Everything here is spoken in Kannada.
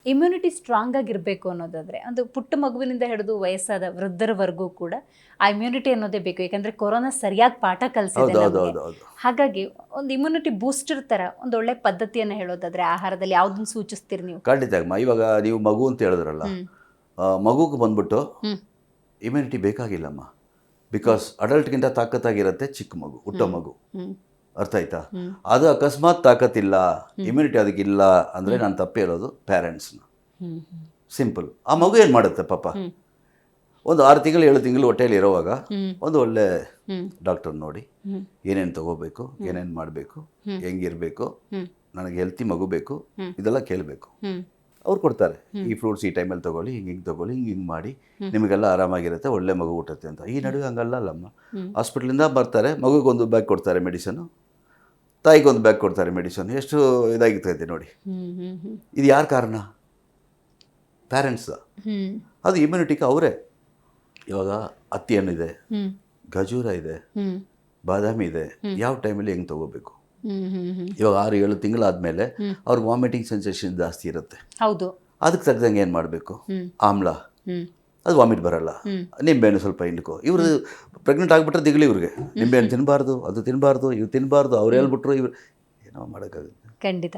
ಇಮ್ಯುನಿಟಿ ಸ್ಟ್ರಾಂಗ್ ಆಗಿರಬೇಕು ಅನ್ನೋದಾದ್ರೆ ಒಂದು ಪುಟ್ಟ ಮಗುವಿನಿಂದ ಹಿಡಿದು ವಯಸ್ಸಾದ ವೃದ್ಧರವರೆಗೂ ಕೂಡ ಆ ಇಮ್ಯುನಿಟಿ ಅನ್ನೋದೇ ಬೇಕು. ಯಾಕಂದ್ರೆ ಕೊರೋನಾ ಸರಿಯಾಗಿ ಪಾಠ ಕಲಿಸಿದೆ ನಮಗೆ. ಹಾಗಾಗಿ ಒಂದು ಇಮ್ಯುನಿಟಿ ಬೂಸ್ಟರ್ ತರ ಒಂದು ಒಳ್ಳೆ ಪದ್ಧತಿಯನ್ನು ಹೇಳೋದಾದ್ರೆ ಆಹಾರದಲ್ಲಿ ಯಾವ್ದನ್ನ ಸೂಚಿಸ್ತೀರಿ ನೀವು? ಖಂಡಿತ. ಇವಾಗ ನೀವು ಮಗು ಅಂತ ಹೇಳಿದ್ರಲ್ಲ, ಮಗುಗೆ ಬಂದ್ಬಿಟ್ಟು ಇಮ್ಯುನಿಟಿ ಬೇಕಾಗಿಲ್ಲಮ್ಮ. ಬಿಕಾಸ್ ಅಡಲ್ಟ್ಗಿಂತ ತಾಕತ್ತಾಗಿರುತ್ತೆ ಚಿಕ್ಕ ಮಗು, ಹುಟ್ಟೋ ಮಗು. ಅರ್ಥ ಆಯ್ತಾ? ಅದು ಅಕಸ್ಮಾತ್ ತಾಕತ್ತಿಲ್ಲ, ಇಮ್ಯುನಿಟಿ ಅದಕ್ಕಿಲ್ಲ ಅಂದರೆ ನಾನು ತಪ್ಪೇ ಹೇಳೋದು ಪೇರೆಂಟ್ಸ್ನ. ಸಿಂಪಲ್. ಆ ಮಗು ಏನು ಮಾಡುತ್ತೆ ಪಾಪ, ಒಂದು 6 ತಿಂಗಳು 7 ತಿಂಗಳು ಹೊಟ್ಟೆಯಲ್ಲಿ ಇರೋವಾಗ ಒಂದು ಒಳ್ಳೆ ಡಾಕ್ಟರ್ ನೋಡಿ ಏನೇನು ತಗೋಬೇಕು, ಏನೇನು ಮಾಡಬೇಕು, ಹೆಂಗಿರಬೇಕು, ನನಗೆ ಹೆಲ್ತಿ ಮಗು ಬೇಕು, ಇದೆಲ್ಲ ಕೇಳಬೇಕು. ಅವ್ರು ಕೊಡ್ತಾರೆ. ಈ ಫ್ರೂಟ್ಸ್ ಈ ಟೈಮಲ್ಲಿ ತೊಗೊಳ್ಳಿ, ಹಿಂಗೆ ತೊಗೊಳ್ಳಿ, ಹಿಂಗೆ ಮಾಡಿ ನಿಮಗೆಲ್ಲ ಆರಾಮಾಗಿರುತ್ತೆ, ಒಳ್ಳೆ ಮಗು ಹುಟ್ಟುತ್ತೆ ಅಂತ. ಈ ನಡುವೆ ಹಂಗಲ್ಲಮ್ಮ. ಹಾಸ್ಪಿಟ್ಲಿಂದ ಬರ್ತಾರೆ, ಮಗುಗೊಂದು ಬ್ಯಾಗ್ ಕೊಡ್ತಾರೆ ಮೆಡಿಸನು, ತಾಯಿಗೊಂದು ಬ್ಯಾಗ್ ಕೊಡ್ತಾರೆ ಮೆಡಿಸನ್. ಎಷ್ಟು ಇದಾಗಿರ್ತೈತೆ ನೋಡಿ. ಇದು ಯಾರ ಕಾರಣ? ಪ್ಯಾರೆಂಟ್ಸ್. ಅದು ಇಮ್ಯುನಿಟಿಗೆ ಅವರೇ. ಇವಾಗ ಹತ್ತಿ ಹಣ್ಣಿದೆ, ಖಜೂರ ಇದೆ, ಬಾದಾಮಿ ಇದೆ, ಯಾವ ಟೈಮಲ್ಲಿ ಹೆಂಗೆ ತೊಗೋಬೇಕು. ಇವಾಗ 6-7 ತಿಂಗಳಾದಮೇಲೆ ಅವ್ರಿಗೆ ವಾಮಿಟಿಂಗ್ ಸೆನ್ಸೇಷನ್ ಜಾಸ್ತಿ ಇರುತ್ತೆ. ಹೌದು. ಅದಕ್ಕೆ ತಕ್ಕಂಗೆ ಏನು ಮಾಡಬೇಕು? ಆಮ್ಲ, ಅದು ವಾಮಿಟ್ ಬರಲ್ಲ. ನಿಂಬೆಹಣ್ಣು ಸ್ವಲ್ಪ ಹಿಂಡ್ಕೊ. ಇವರು ಪ್ರೆಗ್ನೆಂಟ್ ಆಗಿಬಿಟ್ರೆ ದಿಗ್ಲಿ ಇವ್ರಿಗೆ. ನಿಂಬೆಹಣ್ಣು ತಿನ್ನಬಾರ್ದು, ಅದು ತಿನ್ನಬಾರ್ದು, ಇವು ತಿನ್ನಬಾರ್ದು, ಅವ್ರು ಹೇಳ್ಬಿಟ್ರು, ಇವ್ರು ಏನೋ ಮಾಡೋಕ್ಕಾಗುತ್ತೆ. ಖಂಡಿತ.